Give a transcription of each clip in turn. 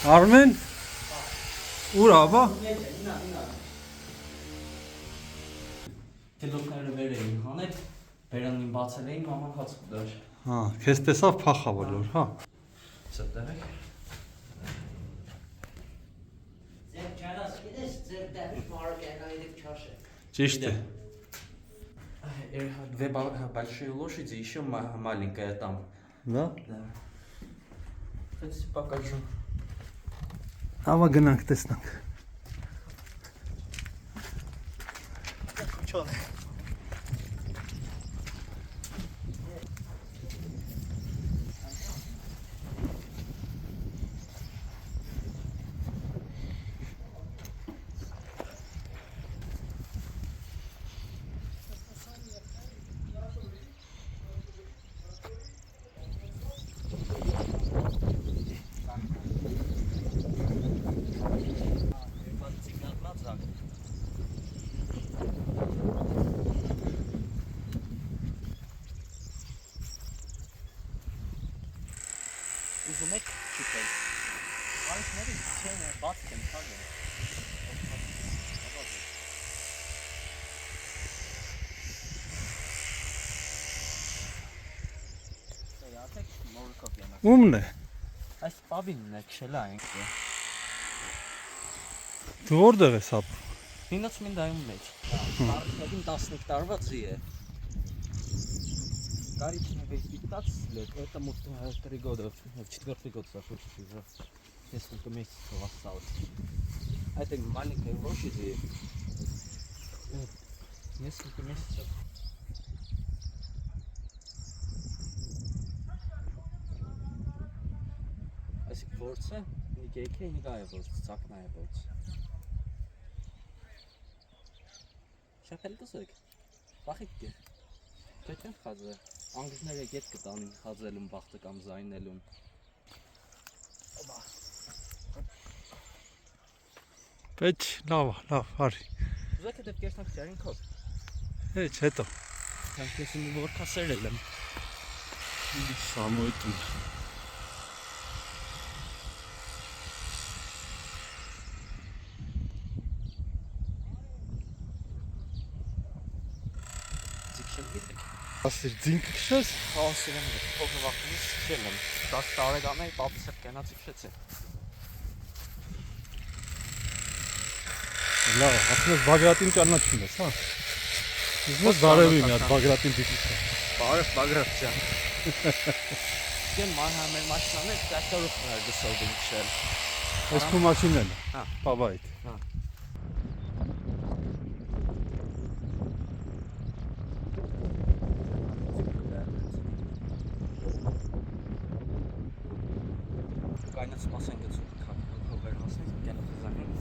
Արմեն ուր աբա Գլուխները վեր էին հանել, բերանին բացել էին, մաման հաց կդար։ Հա, քեզ տեսավ փախա բոլոր, հա։ Սրտերեք։ Ձեր չարած գիտես, ձեր դեպի մարոգենայիվ չաշը։ Ճիշտ է։ Две большие лошади, еще маленькая там. Да? Да. Хотите покажу. Ահա գնանք տեսնանք։ Չոն։ Ուզում եք չուտել։ Արիքների չեն բաց են թագել։ Սերացեք մորքով յանա։ Ումն է։ Այս պավինն է քշելա ենք։ Դու որտեղ ես ապրում։ Հինոց մինդայում մեջ։ Արիքներին 15 տարվա ծի է։ Коричневый 15 лет, этому 3 года, 4-й год сошелся уже, несколько месяцев осталось. А этой маленькой лошади несколько месяцев. Այսինք որցը նիկեքի նիկայ է որց, ծակնա է որց։ Շապել դուսեք, բախիկ գեր, կեչեն խազը, անգլիները գետ կտանին խազելում բախտը կամ զայնելում։ Պետք լավ, արի։ Ուզեք դեպ կերտանք ճարին քով։ Հեչ հետո։ Կամ ես մի որքա սերել եմ։ Սամոյտուն։ Ասիր ձինք քշես։ Խասել եմ, փոքր վախտումից քշել եմ։ 10 տարեկանայի պապս հետ կենացի քշեցի։ Լավ, ասես Բագրատին ճանաչում ես, հա։ Ես բարևի մի հատ Բագրատին դիպի։ Բարև Բագրատ ջան։ Դեն մեր մաշինան է տրակտորով գսով քշել։ Այս քո մաշինն է։ Հա։ Պապայիդ։ Հա։ Կայնած մասեն գծում քակով վերհասնի, կենը խզանին։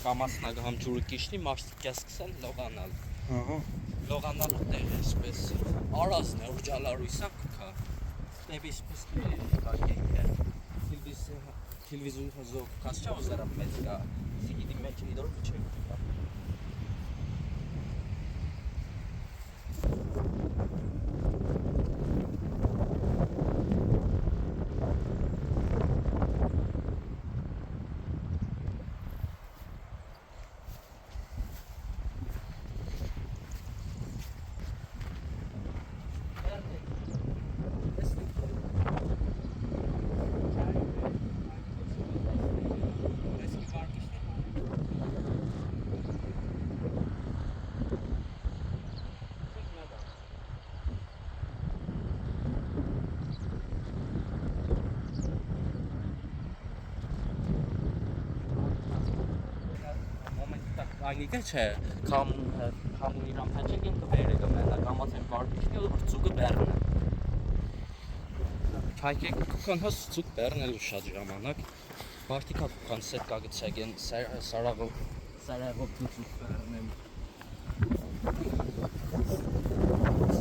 Կամասնագ համ ջուրը կիշնի, մարդիկ կսկսեն լողանալ։ Ահա։ Լողանալու տեղ է այսպես։ Արազն է, ուրջալարույսա կքա։ Դեպի այսպես կա գենքը։ Biz televizyon zor kasacağım zarar metka. Gidip metkayı doğru çek. Այնիկը չէ, կամուն իրամ հաճեք են կվերը կմենա, կամաց են վարպիքնի ու ծուկը բերն է։ Չայքեք կուքան հոս ծուկ բերն էլ ու շատ ժամանակ, վարտիկա կուքան սետ կագցեք են սարաղով ծուկ բերն եմ։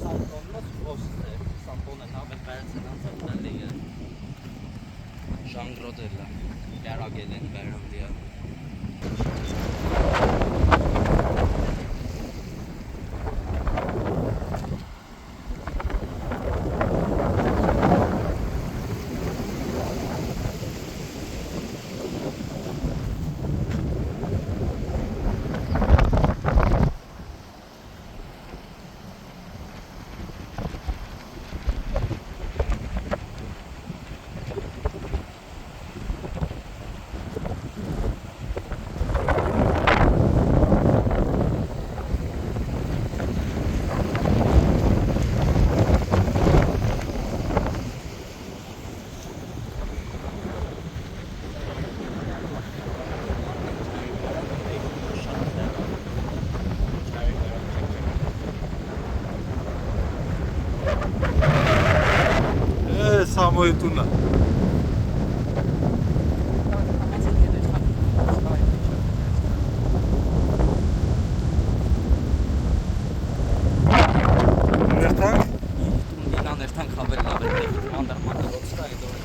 Սամպոննոց ոստ է, սամպոնը նավել բերցեն անցավ դալի է, ժանգրոդել է, գերագել են բերանդի է։ Самое туна. Ներթանք։ Ինան ներթանք հավել լավ է, անդր մակալոցը այդ օրը։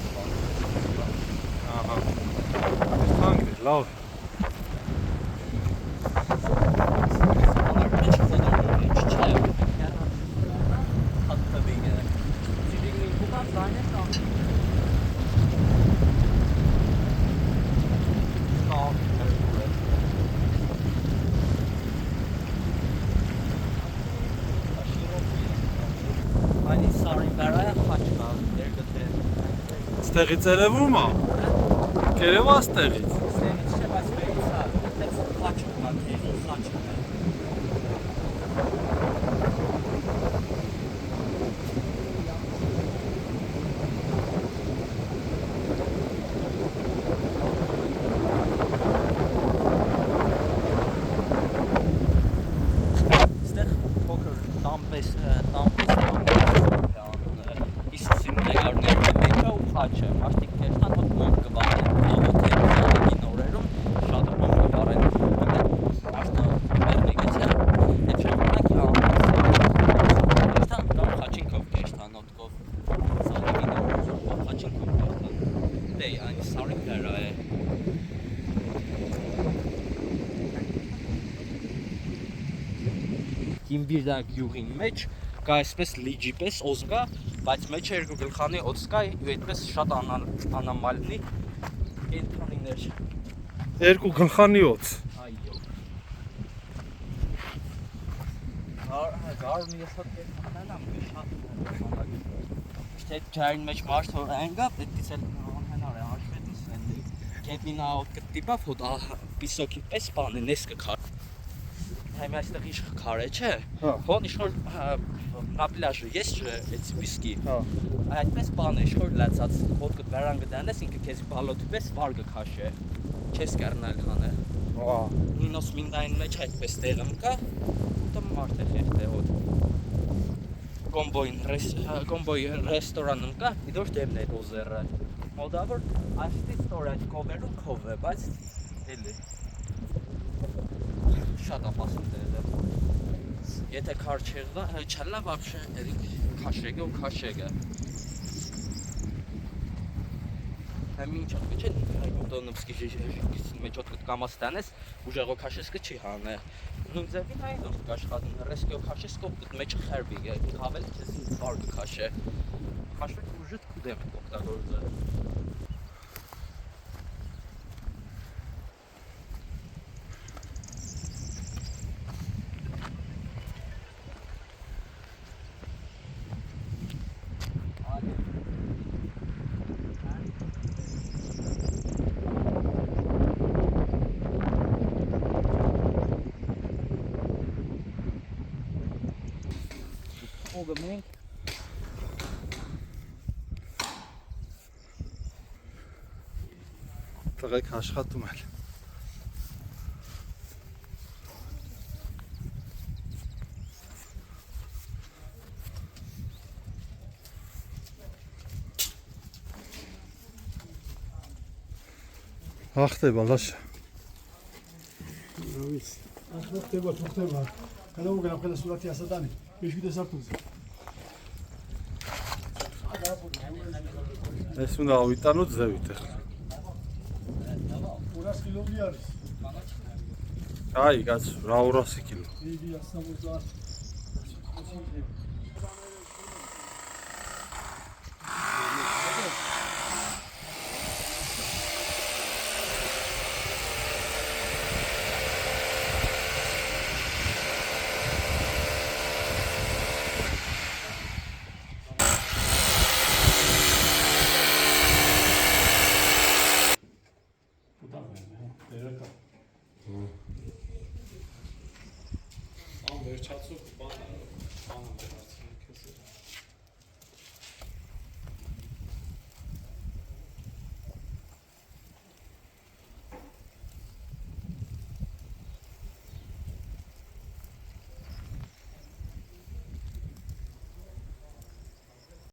Ահա։ Ներթանքն է, լավ։ Ստեղից երևում է։ Կերևա ստեղից։ Ստեղից չէ, բայց վերից է, այդպես խաչում է, թեզու խաչում է։ Ստեղ փոքր տամպես Խաչը, մարդիկ կերտան հոտ մոտ կվարեն, աղոտ են զալագի նորերում, շատ մոտ կվարեն, արդա բերնիգեցյա, եվ ժամանակի կերտան կամ խաչինքով կերտան հոտկով, զալագի նորերում, խաչինքով կերտան, դեի այն սարիկ դերա է։ Կիմբիրդա գյուղին մեջ, կա այսպես լիջի պես օզգա, բայց մեջ երկու գլխանի օծ կա ու այդպես շատ անամալնի կենտրոնիներ։ Երկու գլխանի օծ։ Այո։ Գարուն ես հատ կենտրոնն եմ շատ ժամանակ։ Չէ ջարին մեջ մարդ որ այնգա, պետքից էլ հնար է հաշվետից են։ Կեպինա կտիպա ֆոտ պիսոկի պես բանը նես կքար։ Հայ այստեղ իշխ քարե չէ։ Հոն իշխոր Նապլաժը ես չէ, էցի վիսկի։ Այդպես բան է, իշխոր լացած ոտքդ վերան գտանես, ինքը քեզ բալոթի պես վարգը քաշե։ Չես կառնալ խանը։ Ինոս մինդային մեջ այդպես տեղում կա, դա մարդ է խեղտ է հոտ։ Կոմբոյ ռեստորանում կա, իդոր դեմն է դոզերը։ Մոդավոր այստի ստորած կովերում քով է, բայց էլի։ Շատ ապասում դերը։ Եթե քար չելա вообще երիկ քաշեգը ու քաշեգը։ Ինչ է, չէ՞, Դոնովսկի մեջոտ կամաց տանես, ուժեղո քաշեսկը չի հանե։ Նույն ձևին այն որ կաշխատին ռեսկո քաշեսկո մեջը խերբի, հավել քեսին բար կքաշե։ Քաշվեք ուժը կուդեմ օգտագործել։ Մենք Տղեկ աշխատում են։ Ախտե բալաշ։ Ախտեբա, թուղթեբա։ Когда угодно, когда сюда тебя садами. Ես գիտես արդյոք։ Ես ունա ավիտանոց ձևիտ է։ Ուրաս կիլովի արիս։ Այ, գաց, ռաուրասի կիլո։ Եգի ասնամոզար։